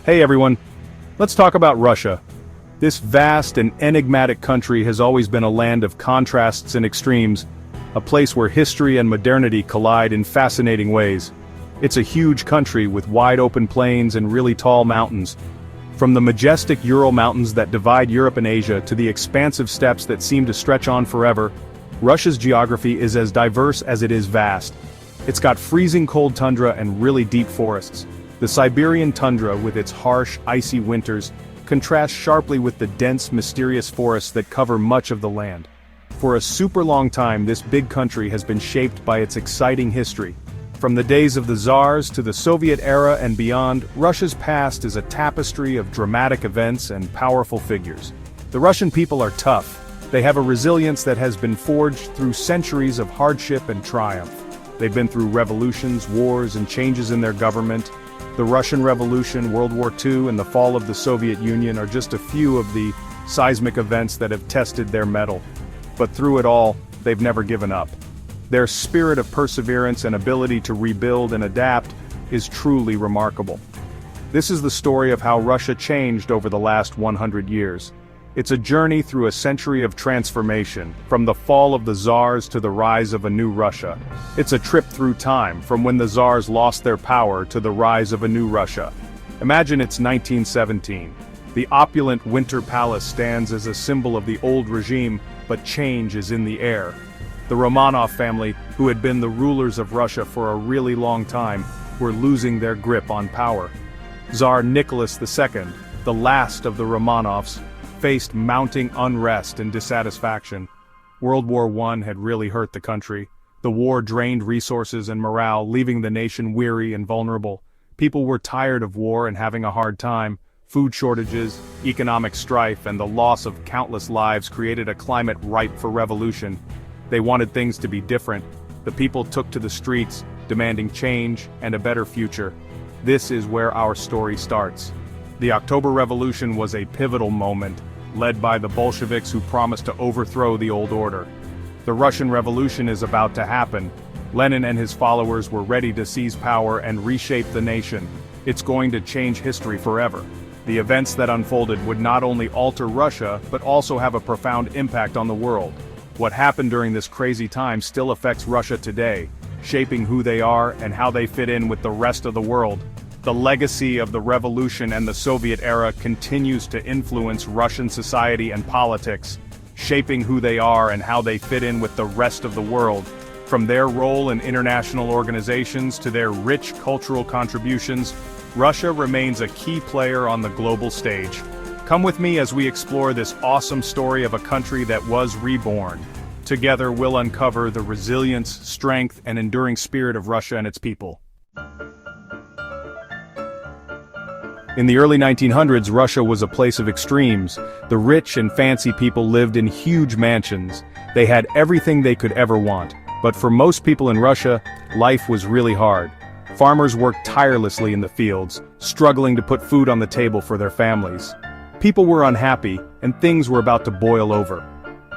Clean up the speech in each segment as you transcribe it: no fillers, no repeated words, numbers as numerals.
Hey everyone, let's talk about Russia. This vast and enigmatic country has always been a land of contrasts and extremes, a place where history and modernity collide in fascinating ways. It's a huge country with wide open plains and really tall mountains. From the majestic Ural Mountains that divide Europe and Asia to the expansive steppes that seem to stretch on forever, Russia's geography is as diverse as it is vast. It's got freezing cold tundra and really deep forests. The Siberian tundra, with its harsh, icy winters, contrasts sharply with the dense, mysterious forests that cover much of the land. For a super long time, this big country has been shaped by its exciting history. From the days of the tsars to the Soviet era and beyond, Russia's past is a tapestry of dramatic events and powerful figures. The Russian people are tough. They have a resilience that has been forged through centuries of hardship and triumph. They've been through revolutions, wars, and changes in their government. The Russian Revolution, World War II, and the fall of the Soviet Union are just a few of the seismic events that have tested their mettle. But through it all, they've never given up. Their spirit of perseverance and ability to rebuild and adapt is truly remarkable. This is the story of how Russia changed over the last 100 years. It's a journey through a century of transformation, from the fall of the tsars to the rise of a new Russia. It's a trip through time, from when the tsars lost their power to the rise of a new Russia. Imagine it's 1917. The opulent Winter Palace stands as a symbol of the old regime, but change is in the air. The Romanov family, who had been the rulers of Russia for a really long time, were losing their grip on power. Tsar Nicholas II, the last of the Romanovs, faced mounting unrest and dissatisfaction. World War I had really hurt the country. The war drained resources and morale, leaving the nation weary and vulnerable. People were tired of war and having a hard time. Food shortages, economic strife, and the loss of countless lives created a climate ripe for revolution. They wanted things to be different. The people took to the streets, demanding change and a better future. This is where our story starts. The October Revolution was a pivotal moment, led by the Bolsheviks who promised to overthrow the old order. The Russian Revolution is about to happen. Lenin and his followers were ready to seize power and reshape the nation. It's going to change history forever. The events that unfolded would not only alter Russia, but also have a profound impact on the world. What happened during this crazy time still affects Russia today, shaping who they are and how they fit in with the rest of the world. The legacy of the revolution and the Soviet era continues to influence Russian society and politics, shaping who they are and how they fit in with the rest of the world. From their role in international organizations to their rich cultural contributions, Russia remains a key player on the global stage. Come with me as we explore this awesome story of a country that was reborn. Together we'll uncover the resilience, strength, and enduring spirit of Russia and its people. In the early 1900s, Russia was a place of extremes. The rich and fancy people lived in huge mansions. They had everything they could ever want. But for most people in Russia, life was really hard. Farmers worked tirelessly in the fields, struggling to put food on the table for their families. People were unhappy, and things were about to boil over.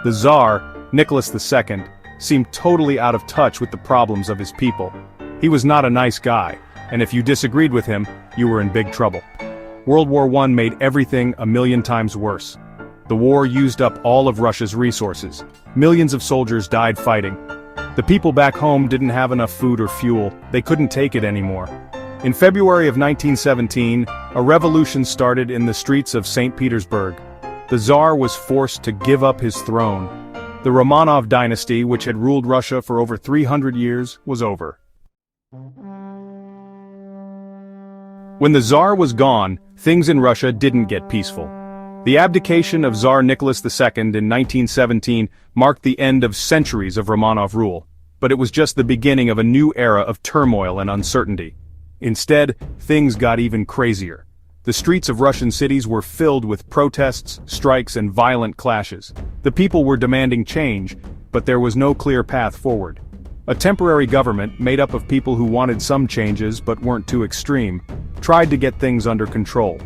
The Tsar, Nicholas II, seemed totally out of touch with the problems of his people. He was not a nice guy, and if you disagreed with him, you were in big trouble. World War I made everything a million times worse. The war used up all of Russia's resources. Millions of soldiers died fighting. The people back home didn't have enough food or fuel. They couldn't take it anymore. In February of 1917, a revolution started in the streets of St. Petersburg. The Tsar was forced to give up his throne. The Romanov dynasty, which had ruled Russia for over 300 years, was over. When the Tsar was gone, things in Russia didn't get peaceful. The abdication of Tsar Nicholas II in 1917 marked the end of centuries of Romanov rule, but it was just the beginning of a new era of turmoil and uncertainty. Instead, things got even crazier. The streets of Russian cities were filled with protests, strikes, and violent clashes. The people were demanding change, but there was no clear path forward. A temporary government, made up of people who wanted some changes but weren't too extreme, tried to get things under control.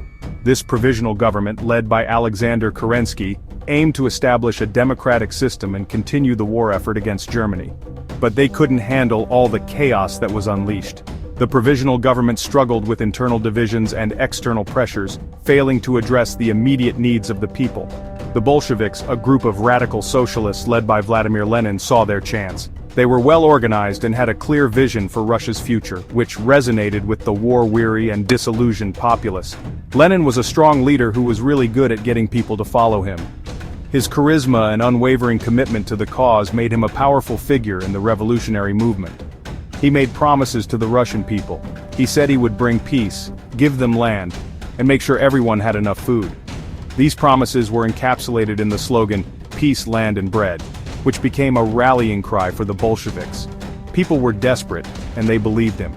This provisional government, led by Alexander Kerensky, aimed to establish a democratic system and continue the war effort against Germany. But they couldn't handle all the chaos that was unleashed. The provisional government struggled with internal divisions and external pressures, failing to address the immediate needs of the people. The Bolsheviks, a group of radical socialists led by Vladimir Lenin, saw their chance. They were well organized and had a clear vision for Russia's future, which resonated with the war-weary and disillusioned populace. Lenin was a strong leader who was really good at getting people to follow him. His charisma and unwavering commitment to the cause made him a powerful figure in the revolutionary movement. He made promises to the Russian people. He said he would bring peace, give them land, and make sure everyone had enough food. These promises were encapsulated in the slogan, "Peace, Land and Bread," which became a rallying cry for the Bolsheviks. People were desperate, and they believed him.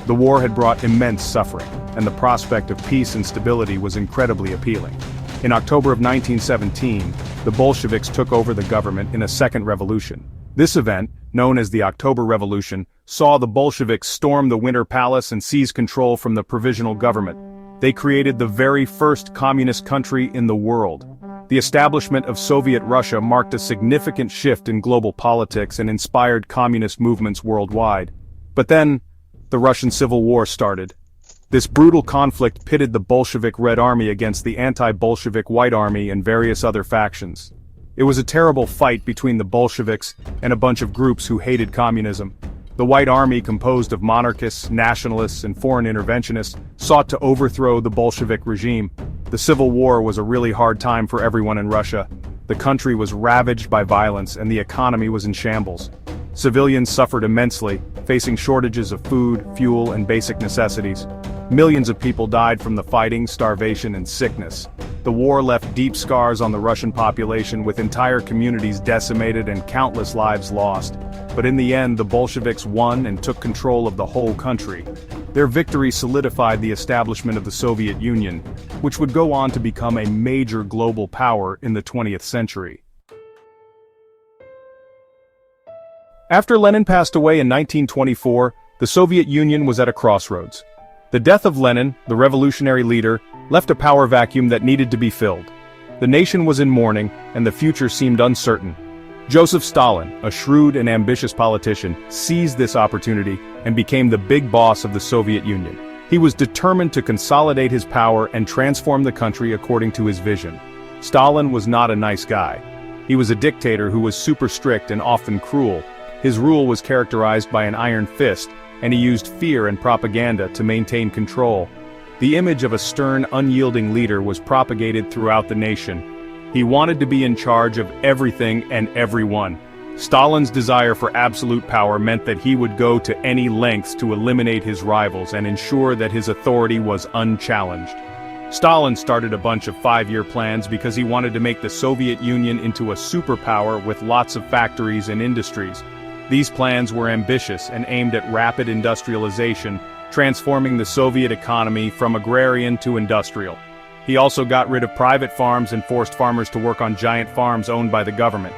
The war had brought immense suffering, and the prospect of peace and stability was incredibly appealing. In October of 1917, the Bolsheviks took over the government in a second revolution. This event, known as the October Revolution, saw the Bolsheviks storm the Winter Palace and seize control from the provisional government. They created the very first communist country in the world. The establishment of Soviet Russia marked a significant shift in global politics and inspired communist movements worldwide. But then, the Russian Civil War started. This brutal conflict pitted the Bolshevik Red Army against the anti-Bolshevik White Army and various other factions. It was a terrible fight between the Bolsheviks and a bunch of groups who hated communism. The White Army, composed of monarchists, nationalists, and foreign interventionists, sought to overthrow the Bolshevik regime. The Civil War was a really hard time for everyone in Russia. The country was ravaged by violence and the economy was in shambles. Civilians suffered immensely, facing shortages of food, fuel, and basic necessities. Millions of people died from the fighting, starvation, and sickness. The war left deep scars on the Russian population, with entire communities decimated and countless lives lost. But in the end, the Bolsheviks won and took control of the whole country. Their victory solidified the establishment of the Soviet Union, which would go on to become a major global power in the 20th century. After Lenin passed away in 1924, the Soviet Union was at a crossroads. The death of Lenin, the revolutionary leader, left a power vacuum that needed to be filled. The nation was in mourning, and the future seemed uncertain. Joseph Stalin, a shrewd and ambitious politician, seized this opportunity and became the big boss of the Soviet Union. He was determined to consolidate his power and transform the country according to his vision. Stalin was not a nice guy. He was a dictator who was super strict and often cruel. His rule was characterized by an iron fist, and he used fear and propaganda to maintain control. The image of a stern, unyielding leader was propagated throughout the nation. He wanted to be in charge of everything and everyone. Stalin's desire for absolute power meant that he would go to any lengths to eliminate his rivals and ensure that his authority was unchallenged. Stalin started a bunch of 5-year plans because he wanted to make the Soviet Union into a superpower with lots of factories and industries. These plans were ambitious and aimed at rapid industrialization, transforming the Soviet economy from agrarian to industrial. He also got rid of private farms and forced farmers to work on giant farms owned by the government.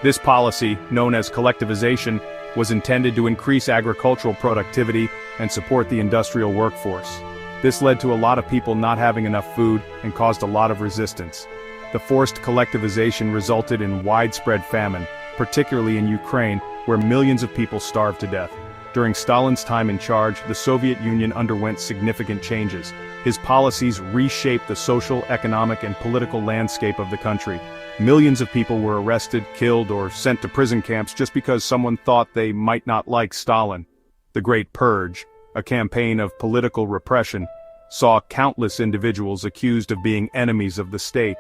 This policy, known as collectivization, was intended to increase agricultural productivity and support the industrial workforce. This led to a lot of people not having enough food and caused a lot of resistance. The forced collectivization resulted in widespread famine, particularly in Ukraine, where millions of people starved to death. During Stalin's time in charge, the Soviet Union underwent significant changes. His policies reshaped the social, economic, and political landscape of the country. Millions of people were arrested, killed, or sent to prison camps just because someone thought they might not like Stalin. The Great Purge, a campaign of political repression, saw countless individuals accused of being enemies of the state.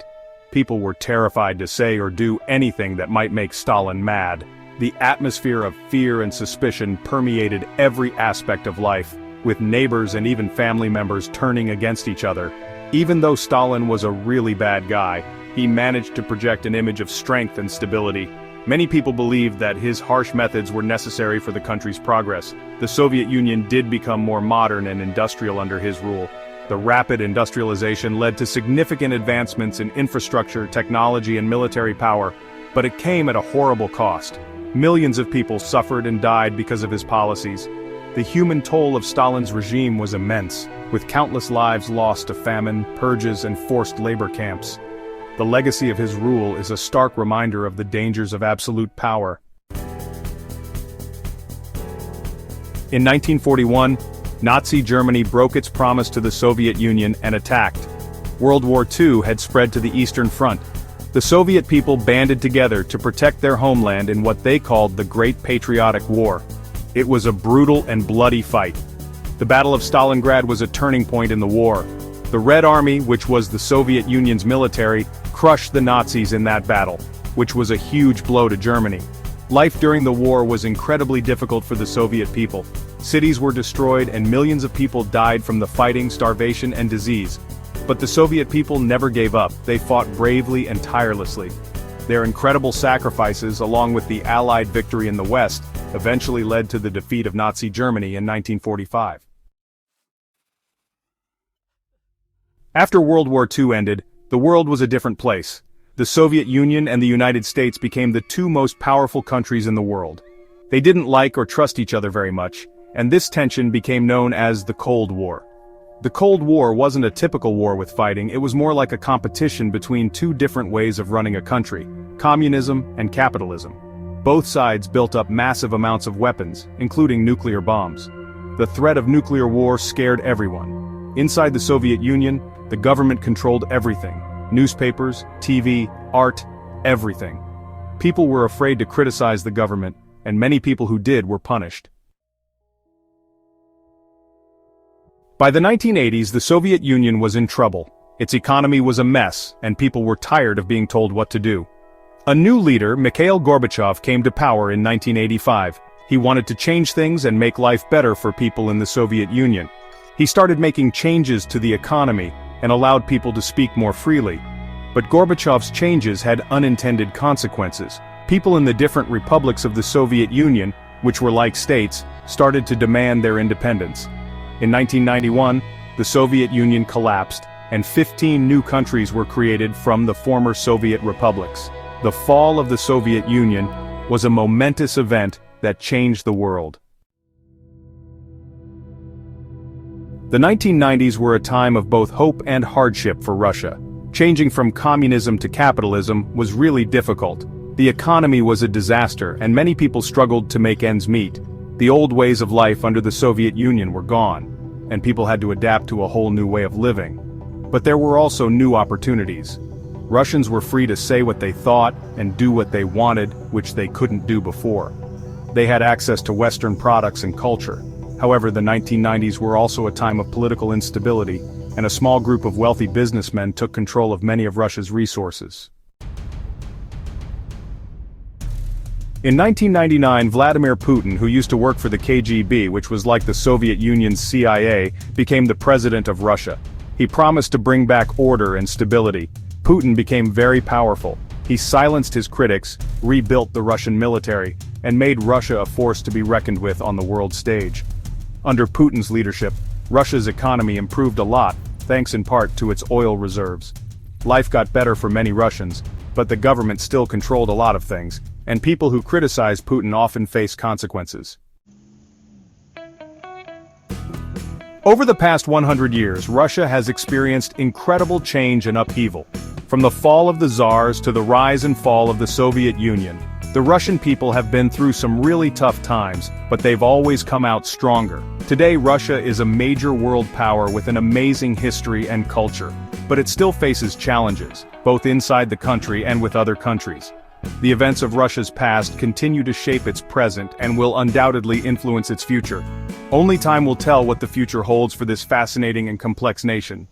People were terrified to say or do anything that might make Stalin mad. The atmosphere of fear and suspicion permeated every aspect of life, with neighbors and even family members turning against each other. Even though Stalin was a really bad guy, he managed to project an image of strength and stability. Many people believed that his harsh methods were necessary for the country's progress. The Soviet Union did become more modern and industrial under his rule. The rapid industrialization led to significant advancements in infrastructure, technology, and military power, but it came at a horrible cost. Millions of people suffered and died because of his policies. The human toll of Stalin's regime was immense, with countless lives lost to famine, purges, and forced labor camps. The legacy of his rule is a stark reminder of the dangers of absolute power. In 1941, Nazi Germany broke its promise to the Soviet Union and attacked. World War II had spread to the Eastern Front. The Soviet people banded together to protect their homeland in what they called the Great Patriotic War. It was a brutal and bloody fight. The Battle of Stalingrad was a turning point in the war. The Red Army, which was the Soviet Union's military, crushed the Nazis in that battle, which was a huge blow to Germany. Life during the war was incredibly difficult for the Soviet people. Cities were destroyed and millions of people died from the fighting, starvation, and disease. But the Soviet people never gave up. They fought bravely and tirelessly. Their incredible sacrifices, along with the Allied victory in the West, eventually led to the defeat of Nazi Germany in 1945. After World War II ended, the world was a different place. The Soviet Union and the United States became the two most powerful countries in the world. They didn't like or trust each other very much, and this tension became known as the Cold War. The Cold War wasn't a typical war with fighting, it was more like a competition between two different ways of running a country: communism and capitalism. Both sides built up massive amounts of weapons, including nuclear bombs. The threat of nuclear war scared everyone. Inside the Soviet Union, the government controlled everything: newspapers, TV, art, everything. People were afraid to criticize the government, and many people who did were punished. By the 1980s, the Soviet Union was in trouble. Its economy was a mess, and people were tired of being told what to do. A new leader, Mikhail Gorbachev, came to power in 1985. He wanted to change things and make life better for people in the Soviet Union. He started making changes to the economy and allowed people to speak more freely. But Gorbachev's changes had unintended consequences. People in the different republics of the Soviet Union, which were like states, started to demand their independence. In 1991, the Soviet Union collapsed, and 15 new countries were created from the former Soviet republics. The fall of the Soviet Union was a momentous event that changed the world. The 1990s were a time of both hope and hardship for Russia. Changing from communism to capitalism was really difficult. The economy was a disaster, and many people struggled to make ends meet. The old ways of life under the Soviet Union were gone, and people had to adapt to a whole new way of living. But there were also new opportunities. Russians were free to say what they thought and do what they wanted, which they couldn't do before. They had access to Western products and culture. However, the 1990s were also a time of political instability, and a small group of wealthy businessmen took control of many of Russia's resources. In 1999, Vladimir Putin, who used to work for the KGB, which was like the Soviet Union's CIA, became the president of Russia. He promised to bring back order and stability. Putin became very powerful. He silenced his critics, rebuilt the Russian military, and made Russia a force to be reckoned with on the world stage. Under Putin's leadership, Russia's economy improved a lot, thanks in part to its oil reserves. Life got better for many Russians, but the government still controlled a lot of things, and people who criticize Putin often face consequences. Over the past 100 years, Russia has experienced incredible change and upheaval. From the fall of the tsars to the rise and fall of the Soviet Union, the Russian people have been through some really tough times, but they've always come out stronger. Today, Russia is a major world power with an amazing history and culture, but it still faces challenges, both inside the country and with other countries. The events of Russia's past continue to shape its present and will undoubtedly influence its future. Only time will tell what the future holds for this fascinating and complex nation.